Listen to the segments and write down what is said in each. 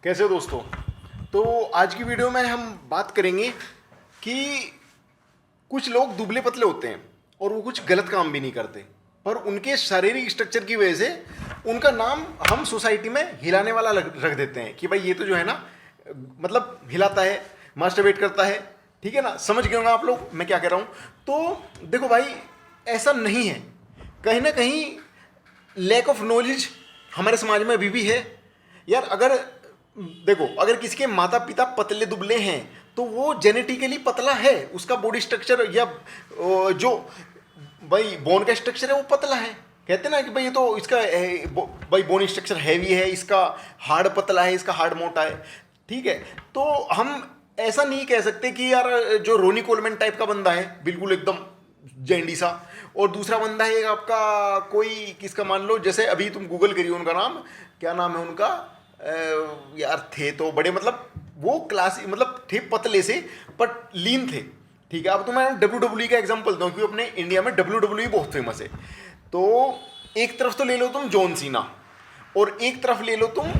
कैसे हो दोस्तों। तो आज की वीडियो में हम बात करेंगे कि कुछ लोग दुबले पतले होते हैं और वो कुछ गलत काम भी नहीं करते, पर उनके शारीरिक स्ट्रक्चर की वजह से उनका नाम हम सोसाइटी में हिलाने वाला रख देते हैं कि भाई ये तो जो है ना, मतलब हिलाता है, मास्टरबेट करता है। ठीक है ना, समझ गए होंगे आप लोग मैं क्या कह रहा हूँ। तो देखो भाई, ऐसा नहीं है। कहीं ना कहीं लैक ऑफ नॉलेज हमारे समाज में अभी भी है यार। अगर देखो, अगर किसी के माता पिता पतले दुबले हैं तो वो जेनेटिकली पतला है, उसका बॉडी स्ट्रक्चर या जो भाई बोन का स्ट्रक्चर है वो पतला है। कहते ना कि भाई ये तो इसका भाई बोन स्ट्रक्चर हैवी है, इसका हार्ड पतला है, इसका हार्ड मोटा है। ठीक है, तो हम ऐसा नहीं कह सकते कि यार जो रोनी कोलमैन टाइप का बंदा है बिल्कुल एकदम जैंडी सा, और दूसरा बंदा है आपका कोई किसका, मान लो जैसे अभी तुम गूगल करिए उनका नाम, क्या नाम है उनका, यार थे तो बड़े, मतलब वो क्लास, मतलब थे पतले से बट लीन थे। ठीक है, अब तो मैं WWE का एग्जांपल दूं क्योंकि अपने इंडिया में WWE बहुत फेमस है। तो एक तरफ तो ले लो तुम जॉन सीना, और एक तरफ ले लो तुम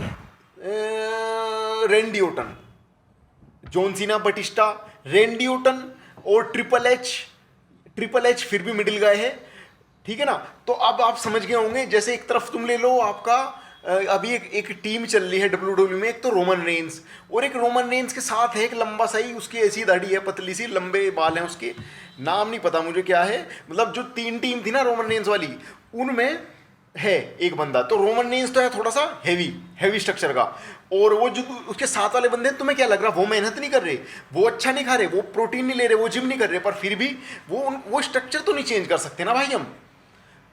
Randy Orton. John Cena, Batista, Randy Orton और ट्रिपल एच फिर भी मिडिल गाय है। ठीक है ना, तो अब आप समझ गए होंगे। जैसे एक तरफ तुम ले लो आपका अभी एक टीम चल रही है WWE में, एक तो रोमन रेंस, और एक रोमन रेंस के साथ है एक लंबा सा ही, उसकी ऐसी दाढ़ी है, पतली सी, लंबे बाल हैं उसके, नाम नहीं पता मुझे क्या है। मतलब जो तीन टीम थी ना रोमन रेंस वाली, उनमें है एक बंदा, तो रोमन रेंस तो है थोड़ा सा हैवी स्ट्रक्चर का, और वो जो उसके साथ वाले बंदे हैं, तुम्हें क्या लग रहा है वो मेहनत नहीं कर रहे, वो अच्छा नहीं खा रहे, वो प्रोटीन नहीं ले रहे, वो जिम नहीं कर रहे, पर फिर भी वो स्ट्रक्चर तो नहीं चेंज कर सकते ना भाई हम।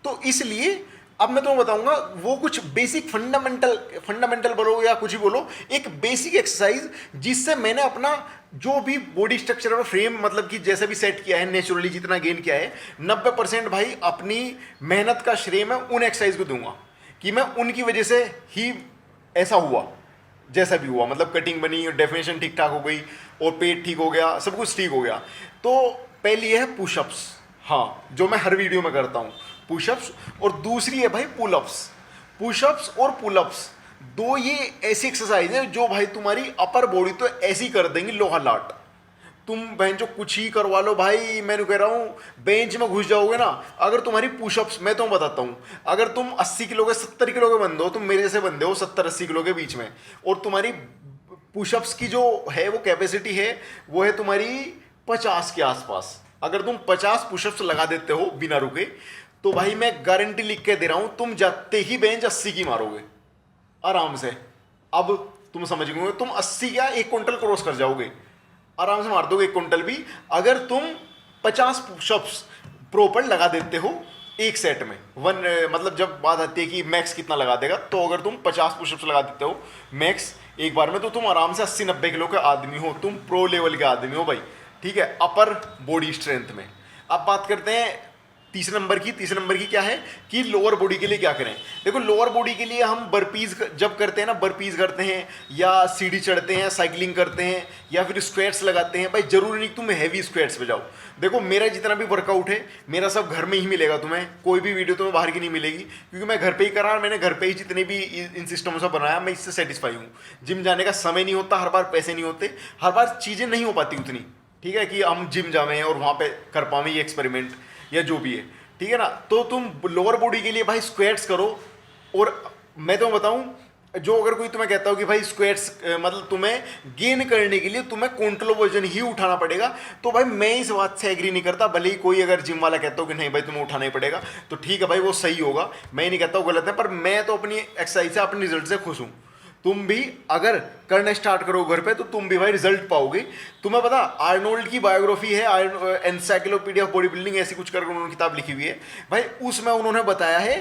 तो इसलिए अब मैं तुम्हें बताऊंगा वो कुछ बेसिक फंडामेंटल बोलो या कुछ भी बोलो, एक बेसिक एक्सरसाइज जिससे मैंने अपना जो भी बॉडी स्ट्रक्चर और फ्रेम, मतलब कि जैसे भी सेट किया है नेचुरली, जितना गेन किया है, 90% भाई अपनी मेहनत का श्रेय मैं उन एक्सरसाइज को दूंगा कि मैं उनकी वजह से ही ऐसा हुआ जैसा भी हुआ, मतलब कटिंग बनी, डेफिनेशन ठीक ठाक हो गई, और पेट ठीक हो गया, सब कुछ ठीक हो गया। तो पहली है पुशअप्स, हाँ, जो मैं हर वीडियो में करता हूँ, पुशअप्स। और दूसरी है भाई पुलअप्स। पुशअप्स और पुलअप्स दो ये ऐसी एक्सरसाइज है जो भाई तुम्हारी अपर बॉडी तो ऐसी कर देंगी लोहा लाट। तुम बहन जो कुछ ही करवा लो भाई, मैं कह रहा हूं बेंच में घुस जाओगे ना, अगर तुम्हारी पुशअप्स, मैं तो बताता हूं, अगर तुम 80 किलो के 70 किलो के बंदे हो, तुम मेरे जैसे बंदे हो 70-80 किलो के बीच में, और तुम्हारी पुशअप्स की जो है वो कैपेसिटी है, वो है तुम्हारी 50 के आसपास, अगर तुम 50 पुशअप्स लगा देते हो बिना रुके, तो भाई मैं गारंटी लिख के दे रहा हूं तुम जाते ही बेंच 80 की मारोगे आराम से। अब तुम समझ गए, तुम 80 क्या 1 क्विंटल क्रॉस कर जाओगे, आराम से मार दोगे 1 क्विंटल भी, अगर तुम 50 पुशअप्स प्रॉपर लगा देते हो एक सेट में। मतलब जब बात आती है कि मैक्स कितना लगा देगा, तो अगर तुम 50 पुशअप्स लगा देते हो मैक्स एक बार में, तो तुम आराम से 80-90 किलो के आदमी हो, तुम प्रो लेवल के आदमी हो भाई। ठीक है, अपर बॉडी स्ट्रेंथ में। अब बात करते हैं तीसरे नंबर की क्या है कि लोअर बॉडी के लिए क्या करें। देखो, लोअर बॉडी के लिए हम बर्पीज जब करते हैं ना, बर्पीज करते हैं या सीढ़ी चढ़ते हैं, साइकिलिंग करते हैं, या फिर स्क्वाट्स लगाते हैं, भाई जरूरी नहीं तुम हैवी स्क्वाट्स पे जाओ। देखो, मेरा जितना भी वर्कआउट है मेरा सब घर में ही मिलेगा तुम्हें, कोई भी वीडियो तुम्हें बाहर की नहीं मिलेगी, क्योंकि मैं घर पे ही करा, मैंने घर पे ही जितने भी इन सिस्टमों से बनाया, मैं इससे सेटिस्फाई हूँ। जिम जाने का समय नहीं होता, हर बार पैसे नहीं होते, हर बार चीज़ें नहीं हो पाती उतनी, ठीक है, कि हम जिम जावें और वहाँ पे कर पावें ये एक्सपेरिमेंट या जो भी है। ठीक है ना, तो तुम लोअर बॉडी के लिए भाई स्क्वाट्स करो। और मैं तो बताऊं, जो अगर कोई तुम्हें कहता हो कि भाई स्क्वाट्स मतलब तुम्हें गेन करने के लिए तुम्हें कंट्रोल वजन ही उठाना पड़ेगा, तो भाई मैं इस बात से एग्री नहीं करता। भले ही कोई अगर जिम वाला कहता हो कि नहीं भाई तुम्हें उठाना ही पड़ेगा, तो ठीक है भाई, वो सही होगा, मैं नहीं कहता वो गलत है, पर मैं तो अपनी एक्सरसाइज से, अपने रिजल्ट से खुश हूँ। तुम भी अगर करना स्टार्ट करो घर पे, तो तुम भी भाई रिजल्ट पाओगे। तुम्हें पता, आर्नोल्ड की बायोग्राफी है, एनसाइक्लोपीडिया ऑफ बॉडी बिल्डिंग, ऐसी कुछ करके उन्होंने किताब लिखी हुई है भाई, उसमें उन्होंने बताया है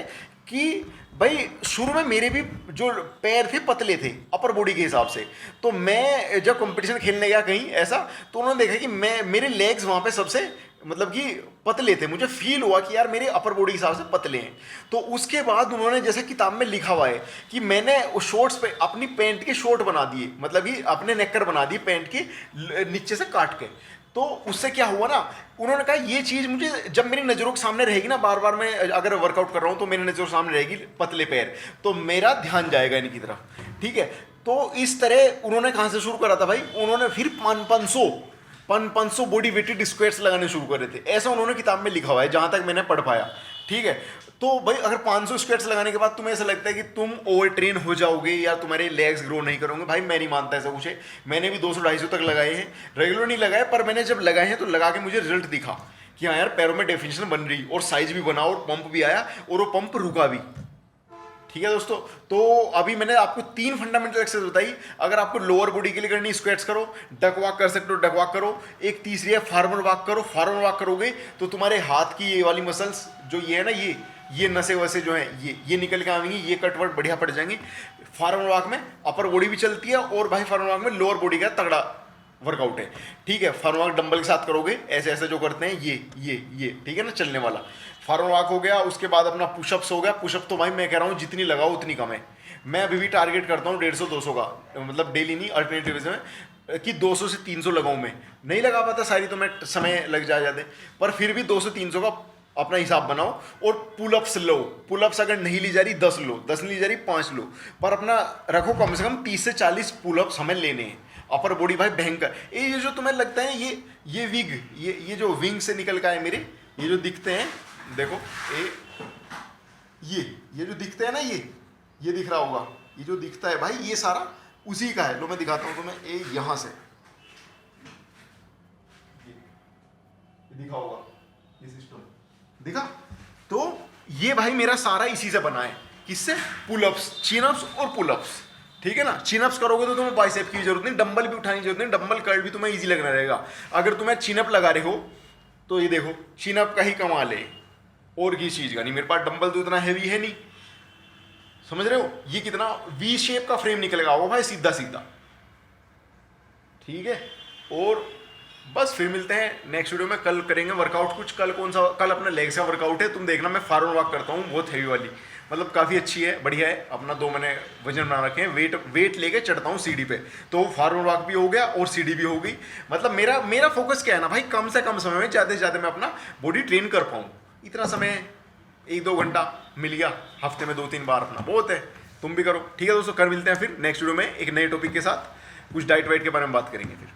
कि भाई शुरू में मेरे भी जो पैर थे पतले थे अपर बॉडी के हिसाब से, तो मैं जब कंपटीशन खेलने गया कहीं ऐसा, तो उन्होंने देखा कि मेरे लेग्स वहाँ पे सबसे मतलब कि पतले थे, मुझे फील हुआ कि यार मेरे अपर बॉडी के हिसाब से पतले हैं। तो उसके बाद उन्होंने जैसे किताब में लिखा हुआ है कि मैंने शॉर्ट्स पे अपनी पैंट के शॉर्ट बना दिए, मतलब कि अपने नेकर बना दिए पैंट के नीचे से काट के। तो उससे क्या हुआ ना, उन्होंने कहा ये चीज़ मुझे जब मेरी नज़रों के सामने रहेगी ना, बार बार मैं अगर वर्कआउट कर रहा हूँ तो मेरी नज़रों के सामने रहेगी पतले पैर, तो मेरा ध्यान जाएगा इनकी तरफ। ठीक है। तो इस तरह उन्होंने कहाँ से शुरू करा था भाई, उन्होंने फिर 500 बॉडी वेटेड स्क्वाट्स लगाने शुरू करे थे, ऐसा उन्होंने किताब में लिखा हुआ है जहाँ तक मैंने पढ़ पाया, ठीक है। तो भाई अगर 500 स्क्वाट्स लगाने के बाद तुम्हें ऐसा लगता है कि तुम ओवर ट्रेन हो जाओगे या तुम्हारे लेग्स ग्रो नहीं करोगे, भाई मैं नहीं मानता ऐसा कुछ है। मैंने भी 200-250 तक लगाए हैं, रेगुलर नहीं लगाए, पर मैंने जब लगाए हैं तो लगा के मुझे रिजल्ट दिखा कि हाँ यार पैरों में डेफिनेशन बन रही और साइज भी बना और पंप भी आया और वो पंप रुका भी, ठीक है दोस्तों। तो अभी मैंने आपको 3 फंडामेंटल एक्सरसाइज बताई। अगर आपको लोअर बॉडी के लिए करनी स्क्वाट्स करो, डक वॉक कर सकते हो डक वॉक करो, एक तीसरी है फार्मर वॉक करो। फार्मर वॉक करोगे तो तुम्हारे हाथ की ये वाली मसल्स जो ये है ना, ये नसें वसे जो हैं ये निकल के आएंगी, ये कटवर्ट बढ़िया पड़ जाएंगी। फार्मर वॉक में अपर बॉडी भी चलती है और भाई फार्मर वॉक में लोअर बॉडी का तगड़ा वर्कआउट है, ठीक है। फार्मर वॉक डंबल के साथ करोगे, ऐसे ऐसे जो करते हैं ये ठीक है ना, चलने वाला फार्मर वॉक हो गया। उसके बाद अपना पुशअप्स हो गया। पुशअप तो भाई मैं कह रहा हूँ जितनी लगाओ उतनी कम है। मैं अभी भी टारगेट करता हूँ 150-200 का, मतलब डेली नहीं, अल्टरनेटिव में कि 200 से 300 लगाऊं। मैं नहीं लगा पाता सारी, तो मैं समय लग जाते, पर फिर भी 200-300 का अपना हिसाब बनाओ। और पुलअप्स लो, पुलअप्स अगर नहीं ली जा रही 10 लो, 10 नहीं ली जा रही 5 लो, पर अपना रखो कम से कम 30 से 40 पुलअप्स हमें लेने हैं। अपर बॉडी भाई भयंकर, ये जो तुम्हें लगता है ये विग, ये जो विंग से निकल का है मेरे, ये जो दिखते हैं देखो, ये जो दिखते हैं ना, ये दिख रहा होगा, ये जो दिखता है भाई ये सारा उसी का है। लो मैं दिखाता हूं तुम्हें, ये यहां से ये दिखा होगा, ये सिस्टम दिखा। तो ये भाई मेरा सारा इसी से बना है। किससे? पुलअप्स, चिनअप्स और पुलअप्स, ठीक है ना। चिनअप्स करोगे तो तुम्हें बाइसेप की जरूरत नहीं, डंबल भी उठाने की जरूरत नहीं, डंबल कर्ल भी तुम्हें इजी लगना रहेगा। अगर तुम्हें चिनअप लगा रहे हो तो ये देखो चिनअप का ही कमाल है, और किसी चीज का नहीं। मेरे पास डंबल तो इतना हैवी है नहीं, समझ रहे हो। ये कितना वी शेप का फ्रेम निकलेगा वो भाई, सीधा सीधा, ठीक है। और बस फिर मिलते हैं नेक्स्ट वीडियो में। कल करेंगे वर्कआउट कुछ। कल कौन सा? कल अपना लेग्स का वर्कआउट है, तुम देखना। मैं फार्मर वॉक करता हूँ, बहुत हैवी वाली, मतलब काफ़ी अच्छी है, बढ़िया है। अपना 2 मैंने वजन बना रखे हैं, वेट लेके चढ़ता हूँ सीढ़ी पे, तो फार्मर वॉक भी हो गया और सीढ़ी भी हो गई। मतलब मेरा फोकस क्या है ना भाई, कम से कम समय में ज़्यादा से ज़्यादा मैं अपना बॉडी ट्रेन कर पाऊँ। इतना समय 1-2 घंटा मिल गया हफ्ते में 2-3 बार, अपना बहुत है। तुम भी करो, ठीक है दोस्तों। कर मिलते हैं फिर नेक्स्ट वीडियो में एक नए टॉपिक के साथ, कुछ डाइट वाइट के बारे में बात करेंगे फिर।